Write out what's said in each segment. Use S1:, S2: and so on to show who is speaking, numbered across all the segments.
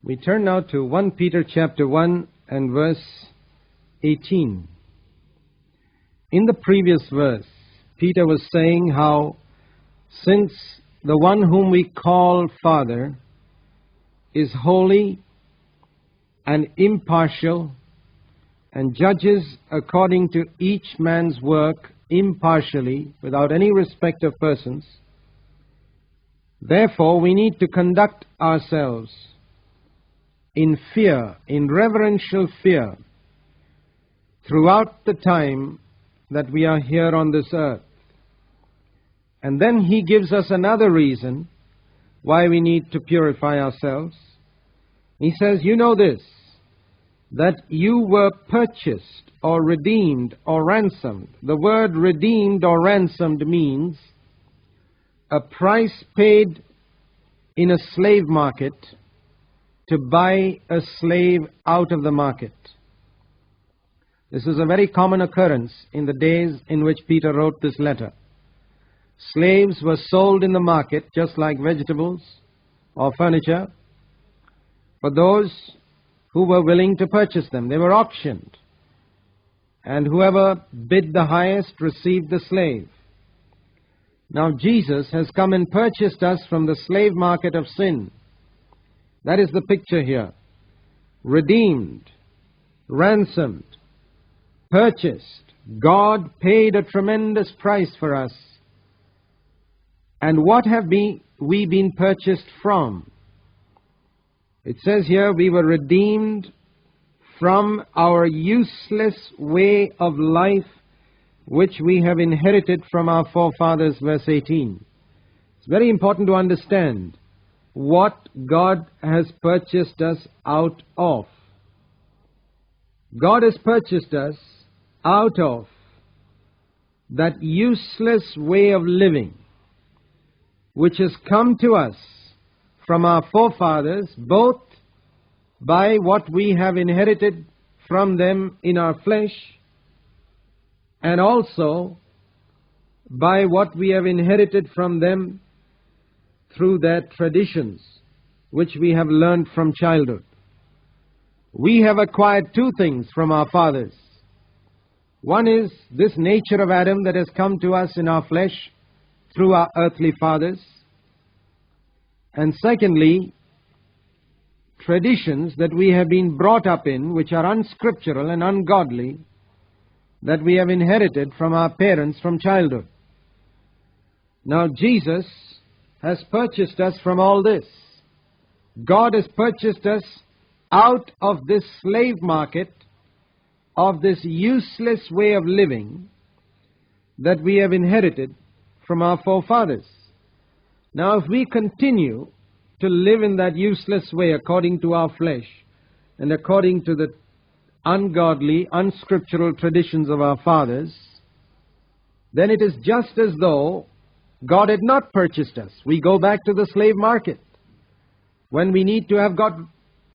S1: We turn now to 1 Peter chapter 1 and verse 18. In the previous verse, Peter was saying how since the one whom we call Father is holy and impartial and judges according to each man's work impartially without any respect of persons, therefore we need to conduct ourselves in fear, in reverential fear, throughout the time that we are here on this earth. And then he gives us another reason why we need to purify ourselves. He says, you know this, that you were purchased or redeemed or ransomed. The word redeemed or ransomed means a price paid in a slave market to buy a slave out of the market. This is a very common occurrence in the days in which Peter wrote this letter. Slaves were sold in the market just like vegetables or furniture for those who were willing to purchase them. They were auctioned, and whoever bid the highest received the slave. Now Jesus has come and purchased us from the slave market of sin. That is the picture here. Redeemed, ransomed, purchased. God paid a tremendous price for us. And what have we been purchased from? It says here we were redeemed from our useless way of life which we have inherited from our forefathers, verse 18. It's very important to understand what God has purchased us out of. God has purchased us out of that useless way of living which has come to us from our forefathers, both by what we have inherited from them in our flesh and also by what we have inherited from them through their traditions, which we have learned from childhood. We have acquired two things from our fathers. One is this nature of Adam that has come to us in our flesh through our earthly fathers. And secondly, traditions that we have been brought up in, which are unscriptural and ungodly, that we have inherited from our parents from childhood. Now Jesus has purchased us from all this. God has purchased us out of this slave market, of this useless way of living that we have inherited from our forefathers. Now, if we continue to live in that useless way according to our flesh and according to the ungodly, unscriptural traditions of our fathers, then it is just as though God had not purchased us. We go back to the slave market when we need to have got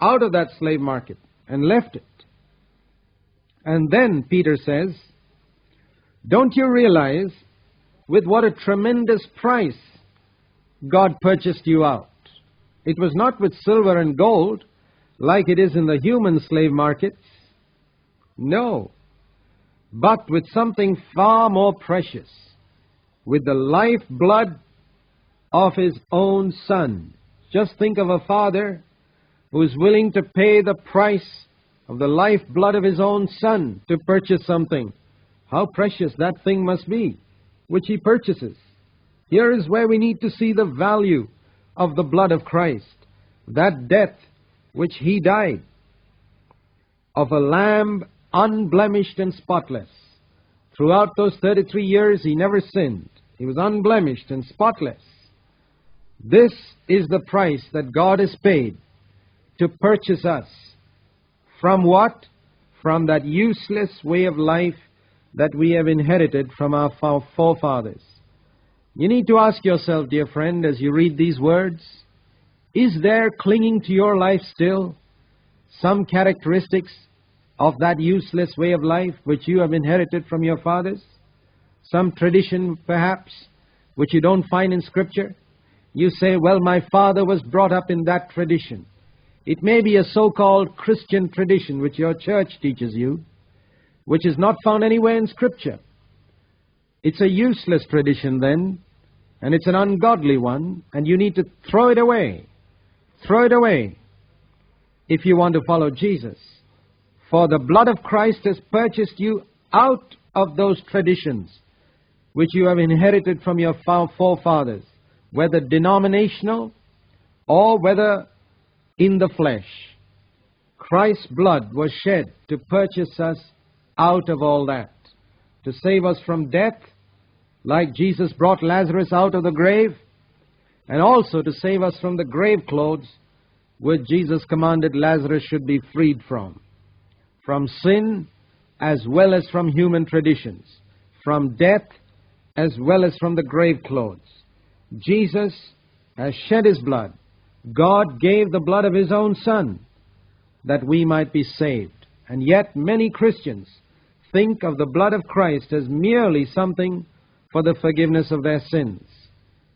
S1: out of that slave market and left it. And then Peter says, don't you realize with what a tremendous price God purchased you out? It was not with silver and gold like it is in the human slave markets. No, but with something far more precious, with the lifeblood of His own Son. Just think of a father who is willing to pay the price of the lifeblood of his own Son to purchase something. How precious that thing must be, which he purchases. Here is where we need to see the value of the blood of Christ, that death which He died, of a lamb unblemished and spotless. Throughout those 33 years, He never sinned. He was unblemished and spotless. This is the price that God has paid to purchase us. From what? From that useless way of life that we have inherited from our forefathers. You need to ask yourself, dear friend, as you read these words, is there clinging to your life still some characteristics of that useless way of life which you have inherited from your fathers? Some tradition, perhaps, which you don't find in Scripture? You say, well, my father was brought up in that tradition. It may be a so-called Christian tradition which your church teaches you, which is not found anywhere in Scripture. It's a useless tradition then, and it's an ungodly one, and you need to throw it away. Throw it away if you want to follow Jesus. For the blood of Christ has purchased you out of those traditions which you have inherited from your forefathers, whether denominational or whether in the flesh. Christ's blood was shed to purchase us out of all that, to save us from death, like Jesus brought Lazarus out of the grave, and also to save us from the grave clothes which Jesus commanded Lazarus should be freed from sin as well as from human traditions, from death as well as from the grave clothes. Jesus has shed His blood. God gave the blood of His own Son that we might be saved. And yet many Christians think of the blood of Christ as merely something for the forgiveness of their sins.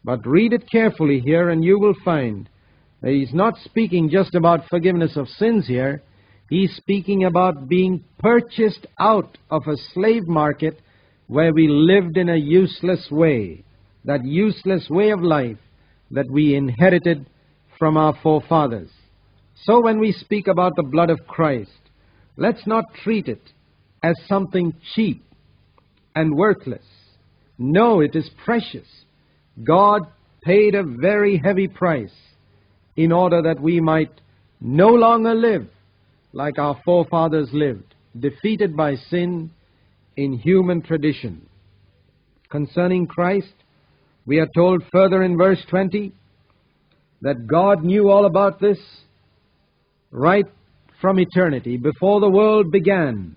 S1: But read it carefully here and you will find that He's not speaking just about forgiveness of sins here. He's speaking about being purchased out of a slave market where we lived in a useless way, that useless way of life that we inherited from our forefathers. So when we speak about the blood of Christ, let's not treat it as something cheap and worthless. No, it is precious. God paid a very heavy price in order that we might no longer live like our forefathers lived, defeated by sin in human tradition. Concerning Christ, we are told further in verse 20 that God knew all about this right from eternity. Before the world began,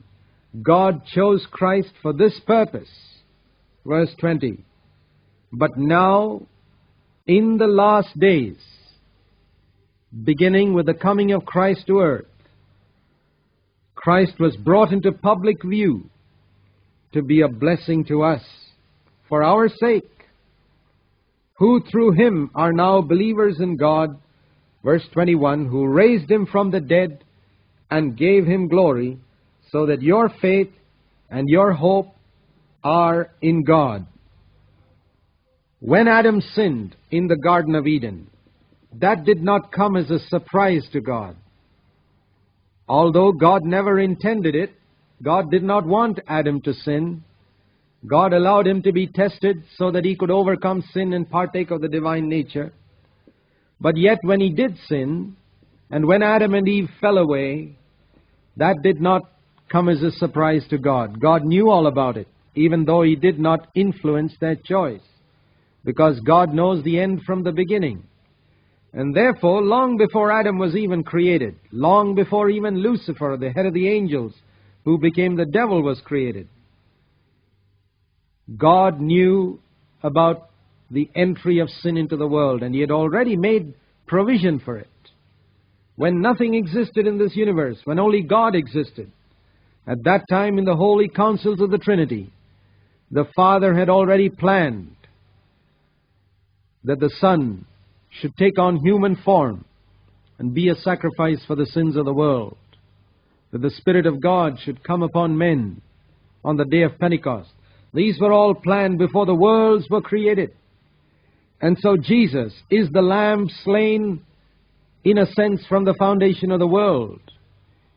S1: God chose Christ for this purpose. Verse 20. But now, in the last days, beginning with the coming of Christ to earth, Christ was brought into public view to be a blessing to us for our sake, who through Him are now believers in God. Verse 21, who raised Him from the dead and gave Him glory, so that your faith and your hope are in God. When Adam sinned in the Garden of Eden, that did not come as a surprise to God. Although God never intended it, God did not want Adam to sin. God allowed him to be tested so that he could overcome sin and partake of the divine nature. But yet when he did sin, and when Adam and Eve fell away, that did not come as a surprise to God. God knew all about it, even though He did not influence their choice, because God knows the end from the beginning. And therefore, long before Adam was even created, long before even Lucifer, the head of the angels, who became the devil, was created, God knew about the entry of sin into the world, and He had already made provision for it. When nothing existed in this universe, when only God existed, at that time in the holy councils of the Trinity, the Father had already planned that the Son should take on human form and be a sacrifice for the sins of the world, that the Spirit of God should come upon men on the day of Pentecost. These were all planned before the worlds were created. And so Jesus is the Lamb slain, in a sense, from the foundation of the world.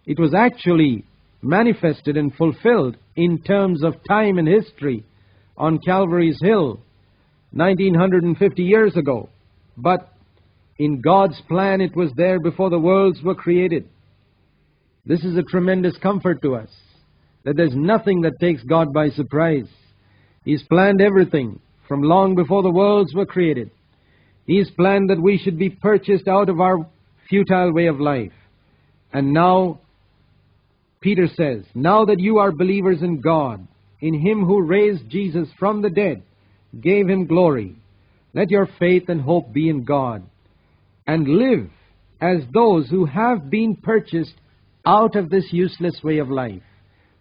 S1: It was actually manifested and fulfilled in terms of time and history on Calvary's Hill 1950 years ago. But in God's plan, it was there before the worlds were created. This is a tremendous comfort to us, that there's nothing that takes God by surprise. He's planned everything from long before the worlds were created. He's planned that we should be purchased out of our futile way of life. And now, Peter says, now that you are believers in God, in Him who raised Jesus from the dead, gave Him glory, let your faith and hope be in God, and live as those who have been purchased out of this useless way of life.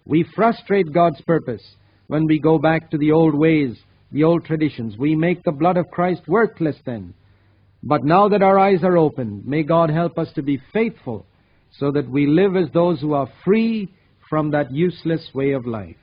S1: We frustrate God's purpose when we go back to the old ways, the old traditions. We make the blood of Christ worthless then. But now that our eyes are opened, may God help us to be faithful so that we live as those who are free from that useless way of life.